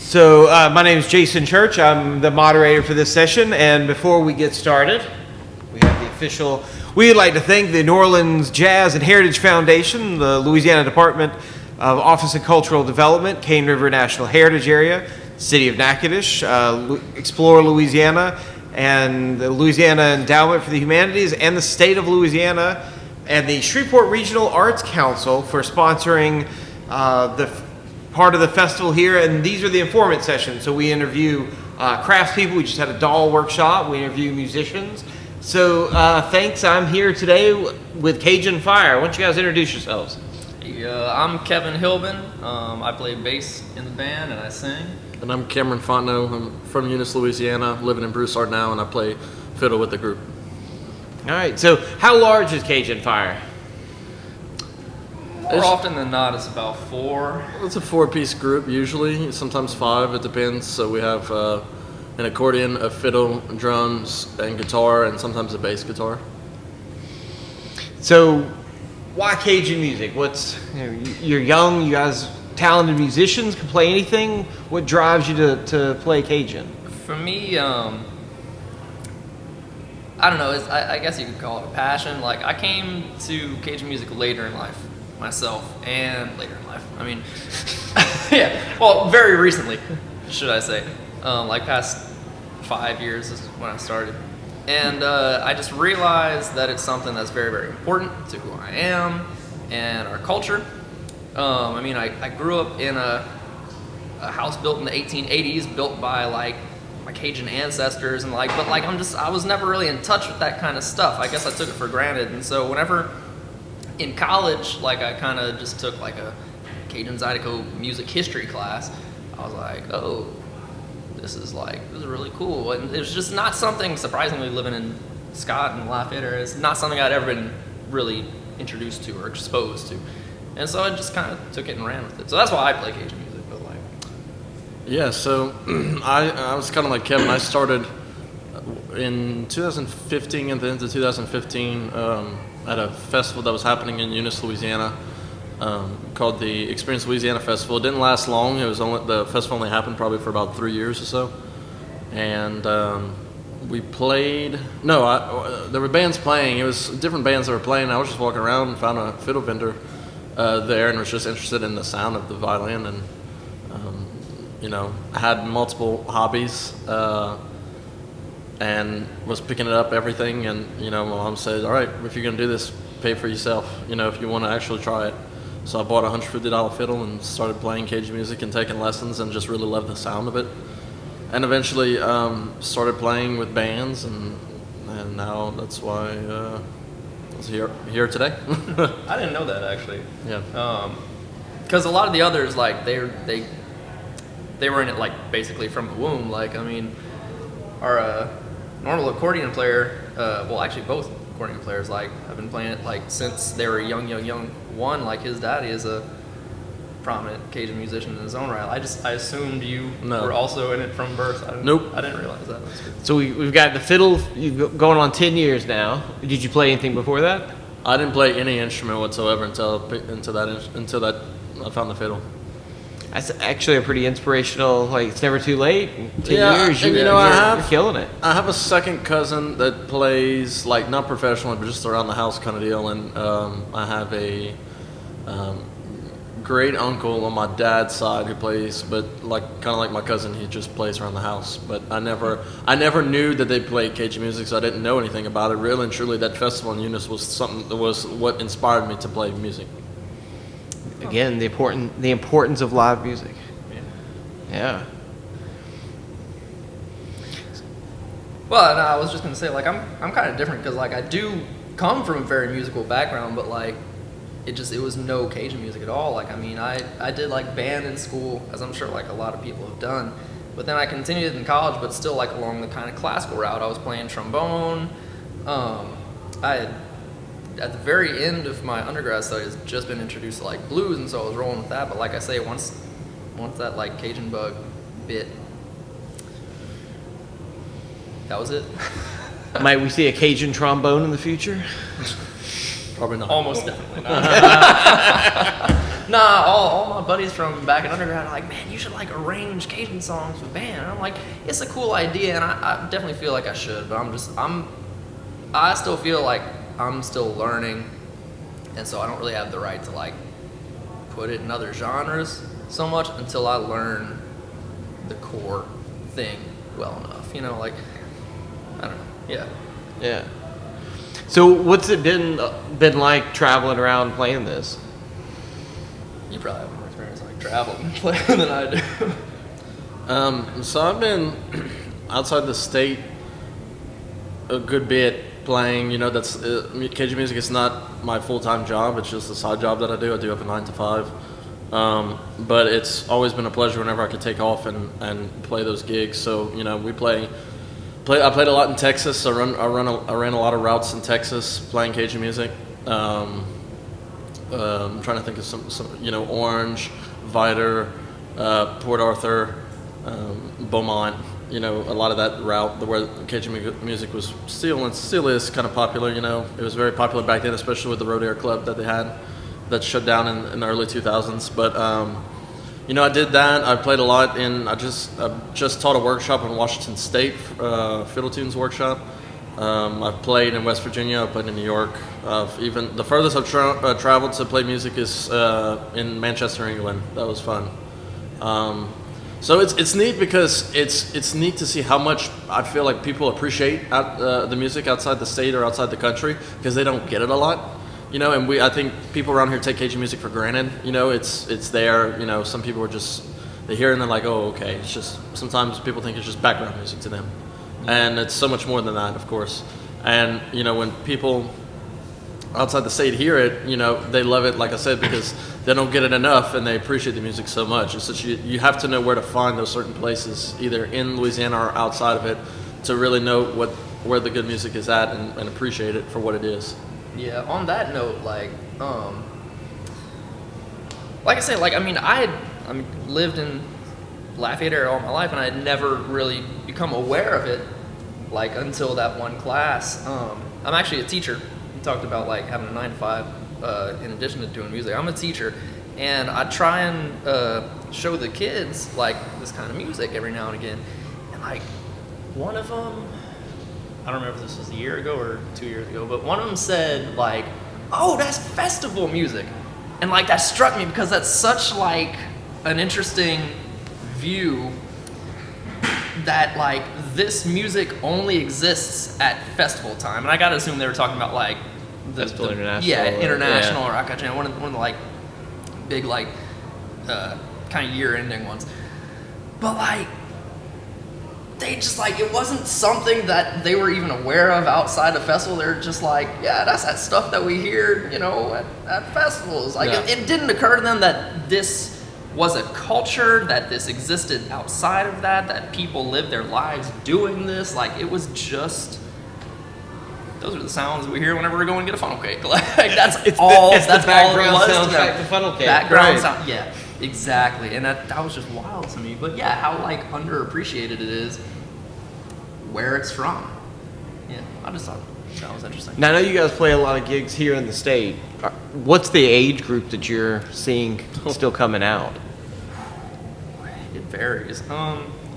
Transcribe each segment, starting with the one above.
So my name is Jason Church. I'm the moderator for this session. And before we get started, we have the official. We'd like to thank the New Orleans Jazz and Heritage Foundation, the Louisiana Department of Office of Cultural Development, Cane River National Heritage Area, City of Natchitoches, Explore Louisiana, and the Louisiana Endowment for the Humanities, and the State of Louisiana, and the Shreveport Regional Arts Council for sponsoring the part of the festival here. And these are the informant sessions. So we interview craftspeople. We just had a doll workshop. We interview musicians. So thanks. I'm here today with Cajun Fire. Why don't you guys introduce yourselves? I'm Kevin Hilbin. I play bass in the band and I sing. And I'm Cameron Fontenot. I'm from Eunice, Louisiana, living in Broussard now, and I play fiddle with the group. All right. So how large is Cajun Fire? More often than not, it's about 4. It's a 4-piece group usually, sometimes 5. It depends. So we have an accordion, a fiddle, drums, and guitar, and sometimes a bass guitar. So why Cajun music? You're young. You guys talented musicians, can play anything. What drives you to play Cajun? For me, I don't know. I guess you could call it a passion. Like, I came to Cajun music later in life myself, and later in life. I mean, yeah. Well, very recently, should I say? Like past 5 years is when I started, and I just realized that it's something that's very, very important to who I am and our culture. I mean, I grew up in a house built in the 1880s, built by like my Cajun ancestors, and like, but like I was never really in touch with that kind of stuff. I guess I took it for granted, and so whenever in college, like I kind of just took like a Cajun Zydeco music history class, I was like, oh, this is really cool. And it was just not something, surprisingly, living in Scott and Lafayette, it's not something I'd ever been really introduced to or exposed to. And so I just kind of took it and ran with it. So that's why I play Cajun music. But like, yeah. So I was kind of like Kevin. I started in 2015, at the end of 2015, at a festival that was happening in Eunice, Louisiana, called the Experience Louisiana Festival. It didn't last long. The festival only happened probably for about 3 years or so, and we played. No, there were bands playing. It was different bands that were playing. I was just walking around and found a fiddle vendor there, and was just interested in the sound of the violin, and I had multiple hobbies, and was picking it up, everything, and my mom said, all right, if you're gonna do this, pay for yourself, if you want to actually try it. So I bought a $150 fiddle and started playing Cajun music and taking lessons, and just really loved the sound of it, and eventually started playing with bands, and now that's why I was here today. I didn't know that, actually. Yeah. Because a lot of the others, like they were in it like basically from the womb. Like, I mean, our normal accordion player, well, actually both accordion players, like, have been playing it like since they were young. One, like his daddy is a prominent Cajun musician in his own right. I assumed you were also in it from birth. Nope. I didn't realize that. That's good. So we've got the fiddle going on 10 years now. Did you play anything before that? I didn't play any instrument whatsoever until that I found the fiddle. That's actually a pretty inspirational. Like, it's never too late. 10 years, and you're killing it. I have a second cousin that plays, like, not professionally, but just around the house kind of deal. And I have a great uncle on my dad's side who plays, but like kind of like my cousin, he just plays around the house. But I never knew that they played Cajun music, so I didn't know anything about it. Really and truly, that festival in Eunice was something that was what inspired me to play music. Again, the importance of live music. Yeah. Well, no, I was just gonna say, like, I'm kind of different because, like, I do come from a very musical background, but like, it was no Cajun music at all. Like, I mean, I did like band in school, as I'm sure like a lot of people have done, but then I continued in college, but still like along the kind of classical route. I was playing trombone. At the very end of my undergrad studies, just been introduced to like blues, and so I was rolling with that. But like I say, once that like Cajun bug bit, that was it. Might we see a Cajun trombone in the future? Probably not. Almost definitely not. Nah, all my buddies from back in undergrad are like, man, you should like arrange Cajun songs with band. And I'm like, it's a cool idea, and I definitely feel like I should, but I still feel like I'm still learning, and so I don't really have the right to like put it in other genres so much until I learn the core thing well enough. You know, like, I don't know. Yeah. Yeah. So what's it been like traveling around playing this? You probably have more experience like traveling and playing than I do. So I've been outside the state a good bit playing. You know, that's Cajun music is not my full-time job. It's just a side job that I do. I do have a 9 to 5. But it's always been a pleasure whenever I could take off and play those gigs. So, you know, I played a lot in Texas. I ran a lot of routes in Texas playing Cajun music. I'm trying to think of some you know, Orange, Vidor, Port Arthur, Beaumont. You know, a lot of that route where Cajun music was still is kind of popular. You know, it was very popular back then, especially with the Road Air Club that they had that shut down in the early 2000s. But you know, I did that. I played a lot I just taught a workshop in Washington State, fiddle tunes workshop. I've played in West Virginia. I played in New York. Even the furthest I've traveled to play music is in Manchester, England. That was fun. So it's neat because it's neat to see how much I feel like people appreciate the music outside the state or outside the country, because they don't get it a lot. You know, and I think people around here take Cajun music for granted. You know, it's there. You know, some people are just, they hear it and they're like, oh, okay. It's just, sometimes people think it's just background music to them. And it's so much more than that, of course. And, you know, when people outside the state hear it, you know, they love it, like I said, because they don't get it enough and they appreciate the music so much. It's just, you have to know where to find those certain places, either in Louisiana or outside of it, to really know where the good music is at and appreciate it for what it is. Yeah, on that note, like I said, like, I lived in Lafayette area all my life, and I had never really become aware of it, like, until that one class. I'm actually a teacher. You talked about, like, having a 9 to 5 in addition to doing music. I'm a teacher, and I try and show the kids, like, this kind of music every now and again. And, like, one of them, I don't remember if this was a year ago or 2 years ago, but one of them said, like, oh, that's festival music. And, like, that struck me because that's such, like, an interesting view that, like, this music only exists at festival time. And I gotta assume they were talking about, like, Festival International. Yeah, International or Akajan, one of the, like, big, like, kind of year-ending ones. But, like, they just, like, it wasn't something that they were even aware of outside the festival. They're just like, yeah, that's that stuff that we hear, you know, at festivals. Like, yeah. It didn't occur to them that this was a culture, that this existed outside of that people lived their lives doing this. Like, it was just, those are the sounds we hear whenever we go and get a funnel cake. Like, that's it's all the that's all it was to soundtrack them. to funnel cake. Background Right. sound, yeah. Exactly, and that was just wild to me. But yeah, how, like, underappreciated it is, where it's from. Yeah, I just thought that was interesting. Now, I know you guys play a lot of gigs here in the state. What's the age group that you're seeing still coming out? It varies.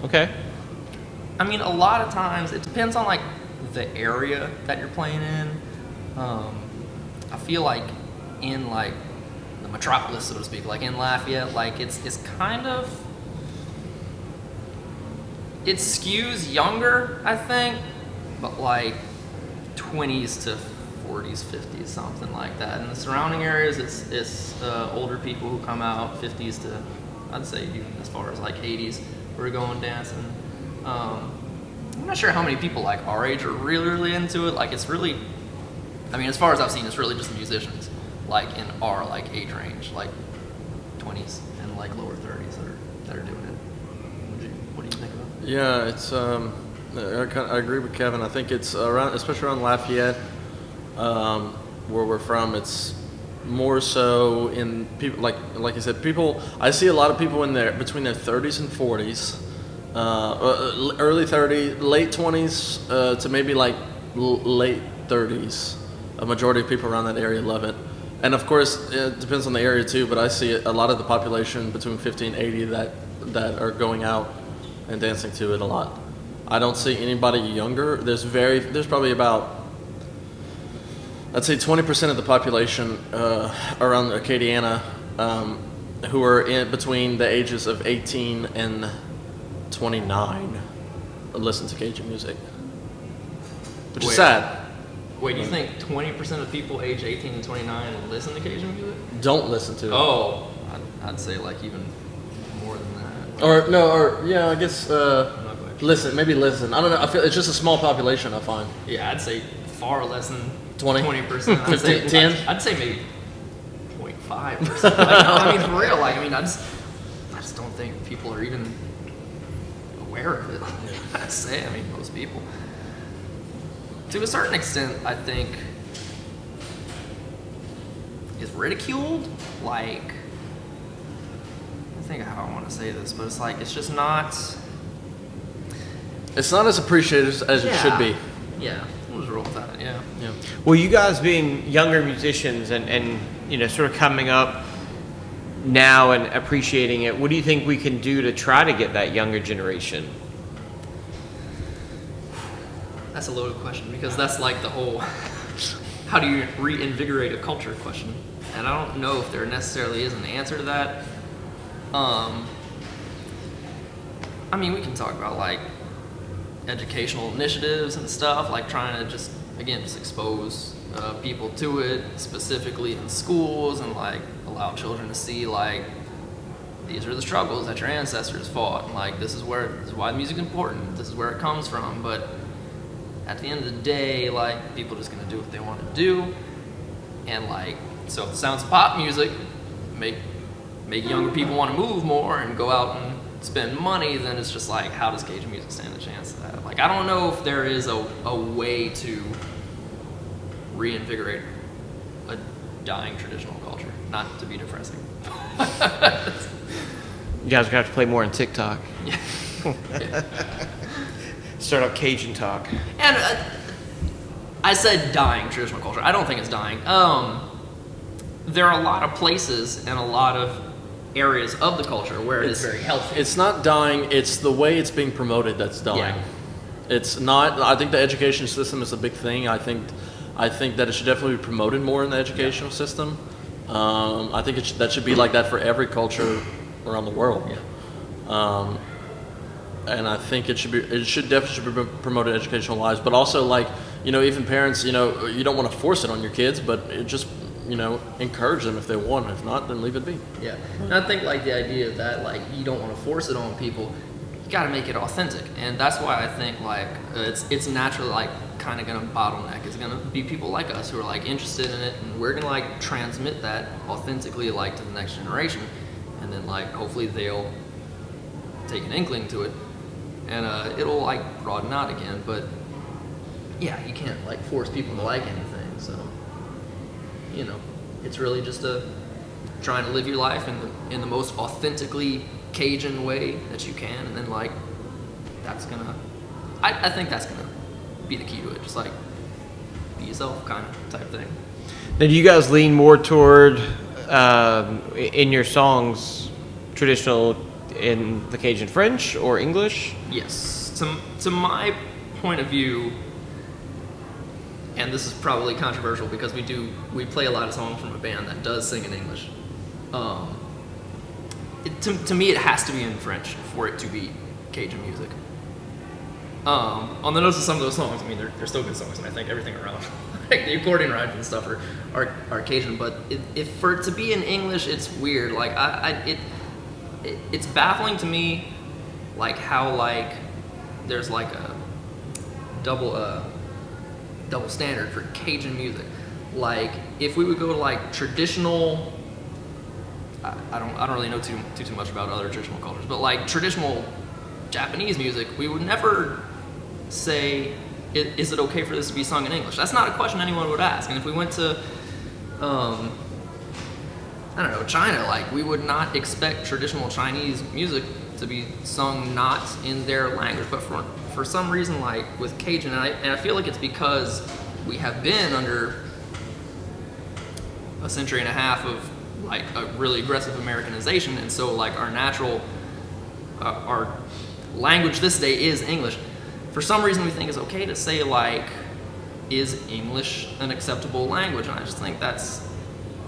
Okay. I mean, a lot of times it depends on, like, the area that you're playing in. I feel like in, like, the metropolis, so to speak, like in Lafayette, like it's kind of, it skews younger, I think, but like 20s to 40s, 50s, something like that. In the surrounding areas, it's older people who come out, 50s to, I'd say even as far as like 80s, who are going dancing. I'm not sure how many people like our age are really, really into it. Like, it's really, I mean, as far as I've seen, it's really just musicians, like in our like age range, like 20s and like lower 30s that are doing it. What do you think about it? Yeah, it's I agree with Kevin. I think it's around, especially around Lafayette, where we're from. It's more so in people like I said, people. I see a lot of people in there between their 30s and 40s, early 30s, late 20s to maybe like late 30s. A majority of people around that area love it, And of course, it depends on the area too, but I see a lot of the population between 50 and 80 that are going out and dancing to it a lot. I don't see anybody younger. There's probably about, I'd say 20% of the population around Acadiana who are in between the ages of 18 and 29 listen to Cajun music, which is sad. Wait, you think 20% of people age 18 and 29 listen to Cajun music? Don't listen to it. Oh, I'd say like even more than that. I guess listen. I don't know. I feel it's just a small population. I find. Yeah, I'd say far less than 20%. I'd say 10. I'd say maybe 0.5%. I mean, for real. Like, I mean, I just don't think people are even aware of it. I'd say. I mean, most people. To a certain extent, I think is ridiculed. Like, I think how I want to say this, but it's like it's just not. It's not as appreciated as it should be. Yeah, we'll just roll with that. Yeah. Well, you guys being younger musicians and you know, sort of coming up now and appreciating it, what do you think we can do to try to get that younger generation? That's a loaded question because that's like the whole how do you reinvigorate a culture question, and I don't know if there necessarily is an answer to that. I mean, we can talk about like educational initiatives and stuff, like trying to just expose people to it, specifically in schools, and like allow children to see like these are the struggles that your ancestors fought, and like this is why music is important, this is where it comes from. But at the end of the day, like, people are just gonna do what they want to do, and like, so if the sounds of pop music make younger people want to move more and go out and spend money, then it's just like, how does Cajun music stand a chance of that? Like, I don't know if there is a way to reinvigorate a dying traditional culture. Not to be depressing. You guys are gonna have to play more on TikTok. Yeah. Start up Cajun talk. And I said dying traditional culture. I don't think it's dying. There are a lot of places and a lot of areas of the culture where it's very healthy. It's not dying. It's the way it's being promoted that's dying. Yeah. It's not. I think the education system is a big thing. I think that it should definitely be promoted more in the educational system. I think that should be like that for every culture around the world. Yeah. And I think it should definitely be promoted educational wise, but also like, you know, even parents, you know, you don't want to force it on your kids, but it just, you know, encourage them if they want. If not, then leave it be. Yeah. And I think like the idea that like you don't want to force it on people, you got to make it authentic, and that's why I think like it's naturally like kind of gonna bottleneck. It's gonna be people like us who are like interested in it, and we're gonna like transmit that authentically like to the next generation, and then like hopefully they'll take an inkling to it. And it'll like broaden out again, but yeah, you can't like force people to like anything. So, you know, it's really just trying to live your life in the most authentically Cajun way that you can, and then like that's gonna, I think that's gonna be the key to it. Just like be yourself, kind of type thing. Now, do you guys lean more toward in your songs traditional in the Cajun French or English? Yes. To my point of view, and this is probably controversial because we play a lot of songs from a band that does sing in English. To me, it has to be in French for it to be Cajun music. On the notes of some of those songs, I mean, they're still good songs, and I think everything around, like the accordion rides and stuff, are Cajun. But if for it to be in English, it's weird. Like it's baffling to me, like how like there's like a double standard for Cajun music. Like if we would go to like traditional, I don't really know too much about other traditional cultures, but like traditional Japanese music, we would never say, is it okay for this to be sung in English? That's not a question anyone would ask. And if we went to I don't know, China, like we would not expect traditional Chinese music to be sung not in their language, but for some reason, like with Cajun, and I feel like it's because we have been under a century and a half of like a really aggressive Americanization, and so like our language this day is English. For some reason, we think it's okay to say like, is English an acceptable language? And I just think that's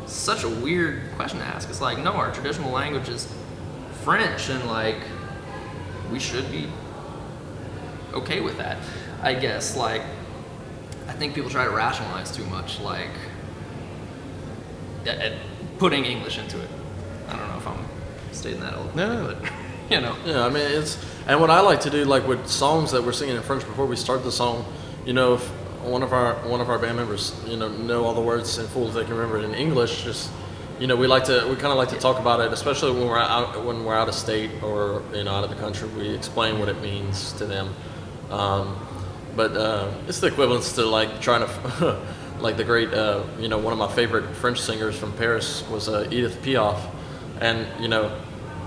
such a weird question to ask. It's like, no, our traditional language is French, and like we should be okay with that, I guess. Like, I think people try to rationalize too much, like putting English into it. I don't know if I'm stating that eloquently, but you know. Yeah, I mean, and what I like to do, like with songs that we're singing in French before we start the song, you know, if one of our band members, you know all the words in full, if they can remember it in English, just, you know, we kind of like to talk about it, especially when we're out of state or, you know, out of the country. We explain what it means to them. But it's the equivalence to like trying to, like the great, you know, one of my favorite French singers from Paris was Edith Piaf, and you know,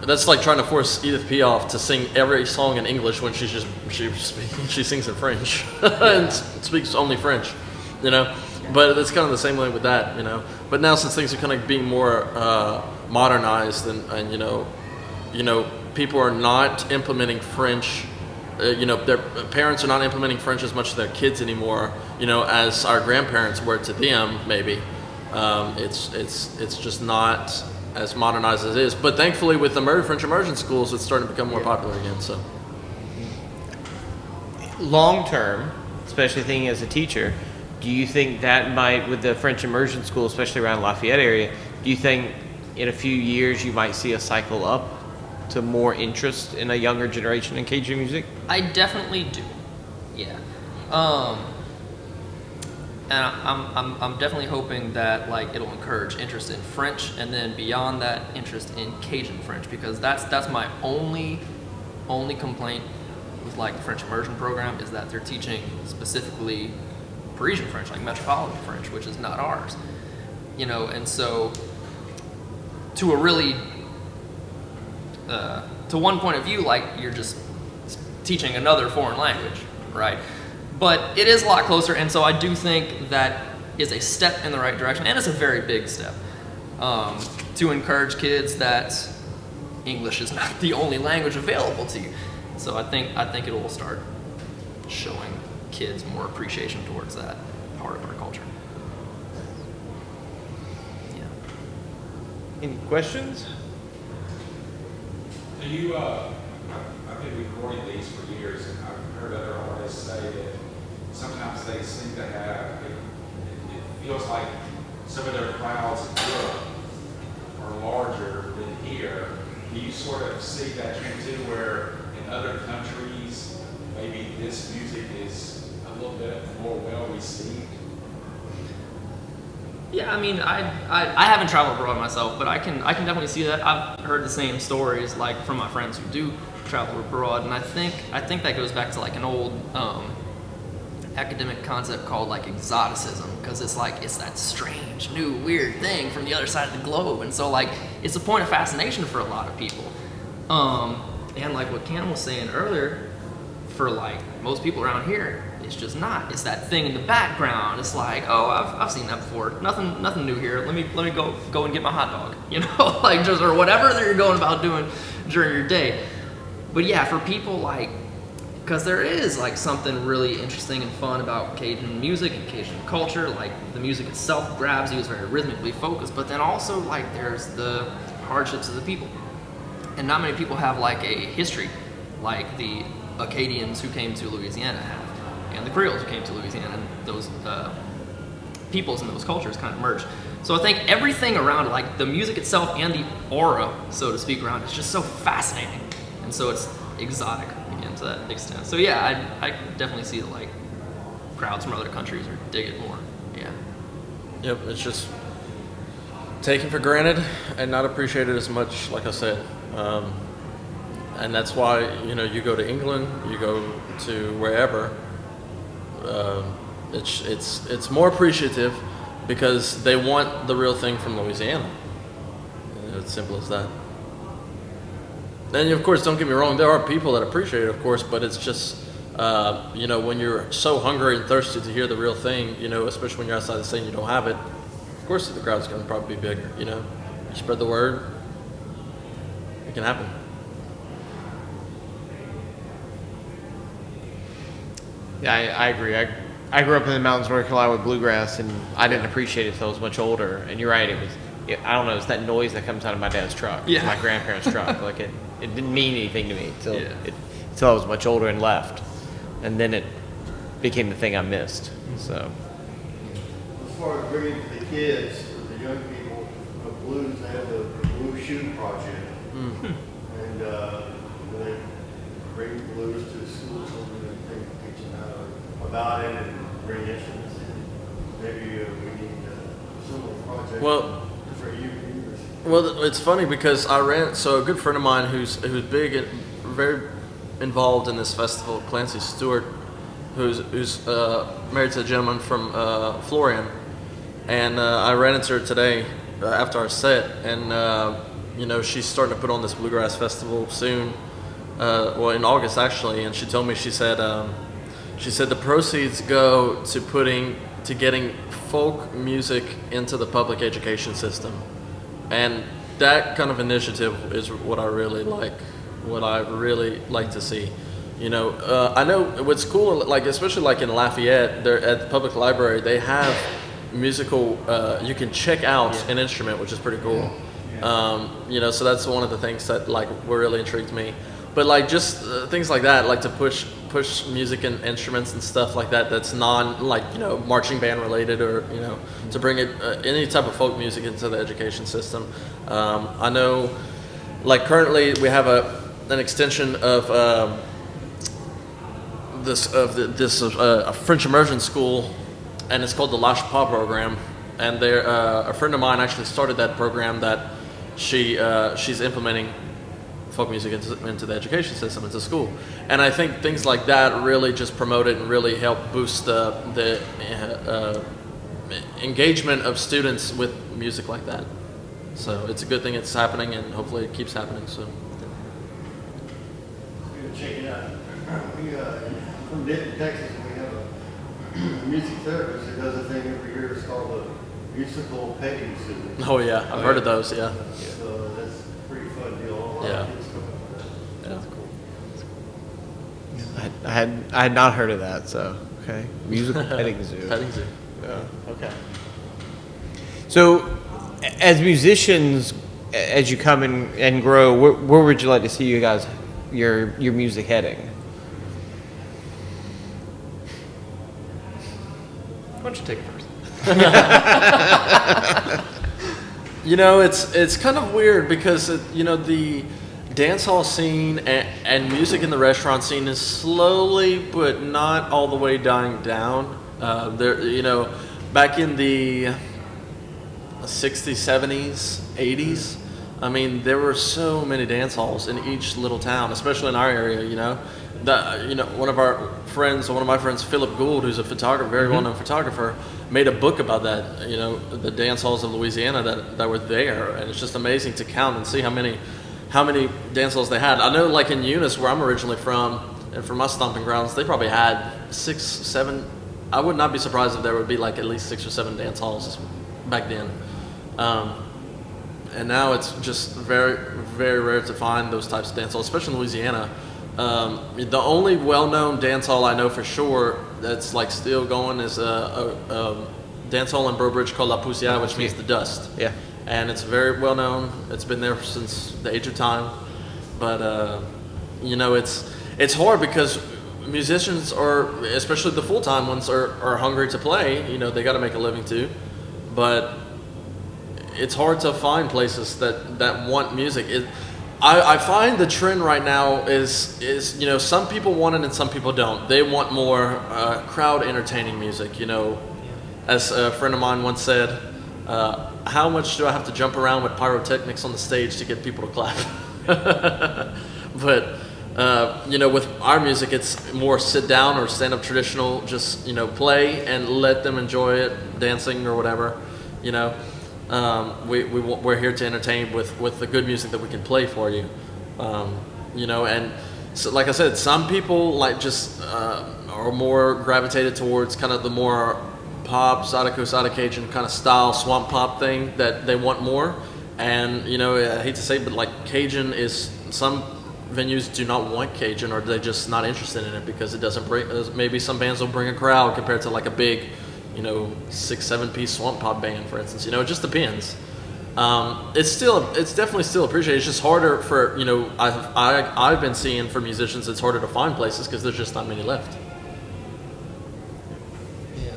that's like trying to force Edith Piaf to sing every song in English when she sings in French and speaks only French, you know. But it's kind of the same way with that, you know. But now since things are kind of being more modernized and you know, people are not implementing French. You know, their parents are not implementing French as much to their kids anymore, you know, as our grandparents were to them, maybe. It's just not as modernized as it is. But thankfully, with the French immersion schools, it's starting to become more popular again. So, Long term, especially thinking as a teacher, do you think that might, with the French immersion school, especially around Lafayette area, do you think in a few years you might see a cycle up to more interest in a younger generation in Cajun music? I definitely do. Yeah. And I'm definitely hoping that like it'll encourage interest in French, and then beyond that, interest in Cajun French, because that's my only complaint with like the French immersion program, is that they're teaching specifically Parisian French, like metropolitan French, which is not ours. You know, and so to a really to one point of view, like you're just teaching another foreign language, right? But it is a lot closer, and so I do think that is a step in the right direction, and it's a very big step to encourage kids that English is not the only language available to you. So I think it will start showing kids more appreciation towards that part of our culture. Yeah. Any questions? Do you, I've been recording these for years, and I've heard other artists say that sometimes they seem to have, it feels like some of their crowds in Europe are larger than here. Do you sort of see that trend too, where in other countries, maybe this music is a little bit more well received? Yeah, I mean, I haven't traveled abroad myself, but I can definitely see that. I've heard the same stories like from my friends who do travel abroad, and I think that goes back to like an old academic concept called like exoticism, because it's like it's that strange, new, weird thing from the other side of the globe, and so like it's a point of fascination for a lot of people. And like what Cam was saying earlier, for like most people around here, it's just not. It's that thing in the background. It's like, oh, I've seen that before. Nothing new here. Let me go and get my hot dog. You know, like just or whatever that you're going about doing during your day. But yeah, for people like, because there is like something really interesting and fun about Cajun music and Cajun culture. Like the music itself grabs you. It's very rhythmically focused. But then also like there's the hardships of the people, and not many people have like a history like the Acadians who came to Louisiana have, and the Creoles who came to Louisiana, and those peoples and those cultures kind of merged. So I think everything around it, like the music itself and the aura, so to speak, around it, is just so fascinating, and so it's exotic again to that extent. So yeah, I definitely see that like crowds from other countries are dig it more. Yeah. Yep, it's just taken for granted and not appreciated as much, like I said. And that's why, you know, you go to England, you go to wherever, it's more appreciative because they want the real thing from Louisiana. It's simple as that. And of course, don't get me wrong, there are people that appreciate it, of course, but it's just, you know, when you're so hungry and thirsty to hear the real thing, you know, especially when you're outside the state and you don't have it, of course the crowd's going to probably be bigger. You know, you spread the word, it can happen. Yeah, I agree. I grew up in the mountains of North Carolina with bluegrass, and I didn't appreciate it until I was much older. And you're right, I don't know, it's that noise that comes out of my dad's truck, my grandparents' truck. Like it didn't mean anything to me until I was much older and left, and then it became the thing I missed. So, as far as bringing to the kids, the young people, the blues, they have the Blue Shoe Project, and they bring blues to schools and they teach them about it and bring instruments in. Maybe we need a similar project for you. Well, it's funny because a good friend of mine who's big and very involved in this festival, Clancy Stewart, who's married to a gentleman from Florian, and I ran into her today after our set, and she's starting to put on this bluegrass festival soon, in August actually, and she told me, she said the proceeds go to getting folk music into the public education system. And that kind of initiative is what I really like to see. You know, I know what's cool, like especially like in Lafayette, they're at the public library, they have musical. You can check out an instrument, which is pretty cool. So that's one of the things that like really intrigued me. But like just things like that, like to push music and instruments and stuff like that. That's marching band related, or to bring it any type of folk music into the education system. I know, like currently we have an extension of a French immersion school, and it's called the Lash Pa program. And a friend of mine actually started that program that she's implementing folk music into the education system, into school. And I think things like that really just promote it and really help boost the engagement of students with music like that. So it's a good thing it's happening, and hopefully it keeps happening soon. Check it out. From Denton, Texas, we have a music therapist who does a thing every year. It's called the musical petting zoo. Oh yeah, I've heard of those. Yeah. So that's a pretty fun deal. A lot of kids come up with that. Yeah. That's cool. I had not heard of that. So okay, musical petting zoo. Petting zoo. Yeah. Okay. So, as musicians, as you come and grow, where would you like to see you guys, your music heading? Why don't you take it first? It's kind of weird because the dance hall scene and music in the restaurant scene is slowly but not all the way dying down. Back in the 60s, 70s, 80s, I mean, there were so many dance halls in each little town, especially in our area. One of my friends, Philip Gould, who's a photographer, very well-known photographer, made a book about that. The dance halls of Louisiana that were there, and it's just amazing to count and see how many dance halls they had. I know, like in Eunice, where I'm originally from, and from my stomping grounds, they probably had 6, 7. I would not be surprised if there would be like at least 6 or 7 dance halls back then. And now it's just very, very rare to find those types of dance halls, especially in Louisiana. The only well-known dance hall I know for sure that's like still going is a dance hall in Breaux Bridge called La Poussière, which means the dust. Yeah. And it's very well known. It's been there since the age of time. But it's hard because musicians are, especially the full-time ones, are hungry to play. They got to make a living too. But it's hard to find places that want music. I find the trend right now is some people want it and some people don't. They want more crowd entertaining music. As a friend of mine once said, how much do I have to jump around with pyrotechnics on the stage to get people to clap? But with our music, it's more sit down or stand up traditional. Just play and let them enjoy it, dancing or whatever. We're here to entertain with the good music that we can play for you. And so, like I said, some people like just are more gravitated towards kind of the more pop, Zydeco, Zydeco kind of style swamp pop thing that they want more. And you know, I hate to say, but like Cajun is, some venues do not want Cajun, or they're just not interested in it because it doesn't bring. Maybe some bands will bring a crowd compared to like a big, you know, 6-7 piece swamp pop band, for instance. You know, it just depends. It's definitely still appreciated. It's just harder for, you know, I've been seeing for musicians, it's harder to find places because there's just not many left. Yeah.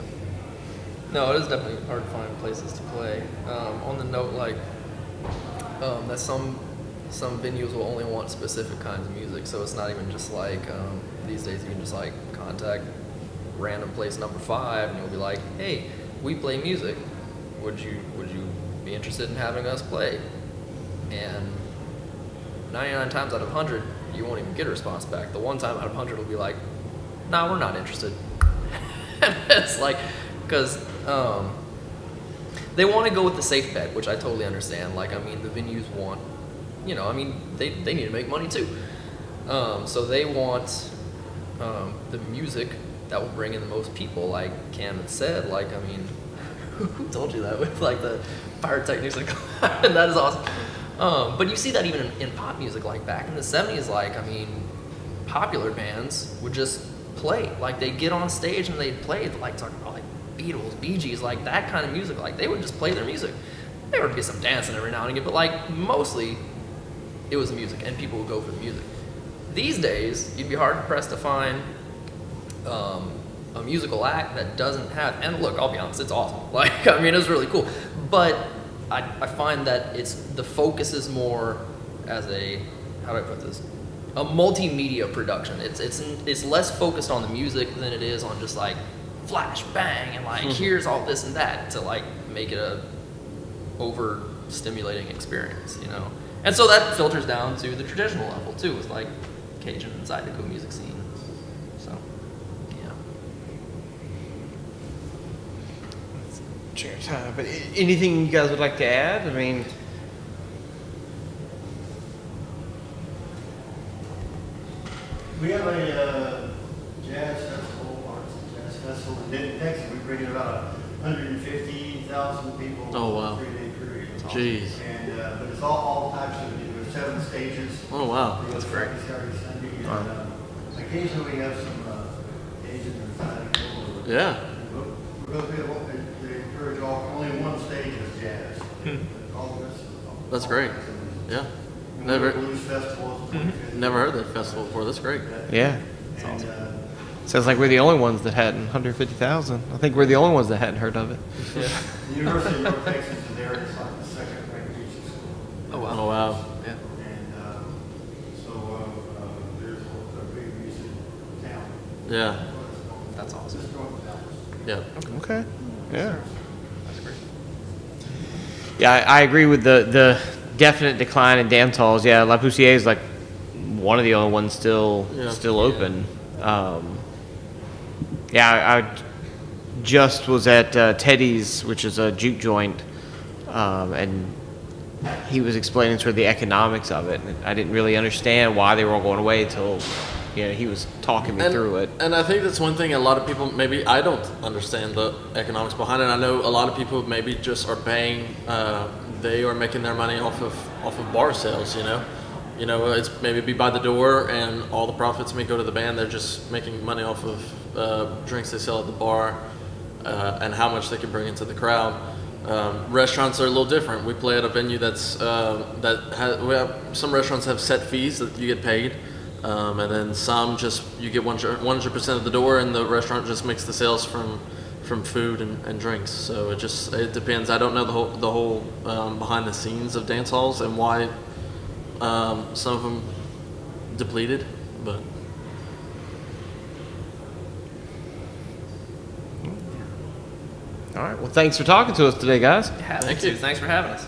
No, it is definitely hard to find places to play. On the note, like, that some venues will only want specific kinds of music, so it's not even just like, these days you can just like contact random place number 5 and you'll be like, hey, we play music. Would you be interested in having us play? And 99 times out of 100, you won't even get a response back. The one time out of 100 will be like, nah, we're not interested. And it's like, because they want to go with the safe bet, which I totally understand. Like, I mean, the venues want, you know, I mean, they need to make money too. So they want the music that will bring in the most people, like Cam had said. Like, I mean, who told you that with like the pyrotechnics? Like, that is awesome. But you see that even in pop music, like back in the 70s, like, I mean, popular bands would just play. Like, they'd get on stage and they'd play, like, talking about like Beatles, Bee Gees, like that kind of music. Like, they would just play their music. There would be some dancing every now and again, but like mostly it was music and people would go for the music. These days, you'd be hard pressed to find a musical act that doesn't have, and look, I'll be honest, it's awesome. Like, I mean, it's really cool. But I find that the focus is more as a, how do I put this? A multimedia production. It's less focused on the music than it is on just like flash, bang, and like here's all this and that to like make it a over-stimulating experience, you know? And so that filters down to the traditional level too, with like Cajun and Zydeco music scene. So, yeah. Cheers. But anything you guys would like to add? I mean, We have a jazz festival, arts and jazz festival in Denton, Texas. We bring in about 150,000 people Oh, wow. over a 3-day period. Jeez. And but it's all types of music. There's 7 stages. Oh, wow. That's great. Saturday, Sunday, and occasionally we have some Asian or Latino. Yeah. They encourage only one stage is jazz. All the rest is That's great. Yeah. Never. Never, Blues festivals. never heard that festival before. That's great. yeah. And, Sounds like we're the only ones that hadn't 150,000. I think we're the only ones that hadn't heard of it. the University of North Texas is there. It's like the second ranked music school. Oh wow. Oh, wow. Yeah. And so there's a big music town. Yeah. That's awesome. Just north of Dallas. Yeah. Okay. Yeah. That's great. Yeah, I agree with the definite decline in dance halls. Yeah, La Poussière is like one of the only ones still open. I just was at Teddy's, which is a juke joint, and he was explaining sort of the economics of it. And I didn't really understand why they were all going away until he was talking me through it. And I think that's one thing a lot of people, maybe I don't understand the economics behind it. I know a lot of people maybe just are paying, they are making their money off of bar sales, you know. You know, it's maybe be by the door and all the profits may go to the band. They're just making money off of drinks they sell at the bar and how much they can bring into the crowd. Restaurants are a little different. We play at a venue that's some restaurants have set fees that you get paid, and then some just you get 100% of the door, and the restaurant just makes the sales from food and drinks. So it depends. I don't know the whole behind the scenes of dance halls and why some of them depleted, but. All right. Well, thanks for talking to us today, guys. Happy to. Thanks for having us.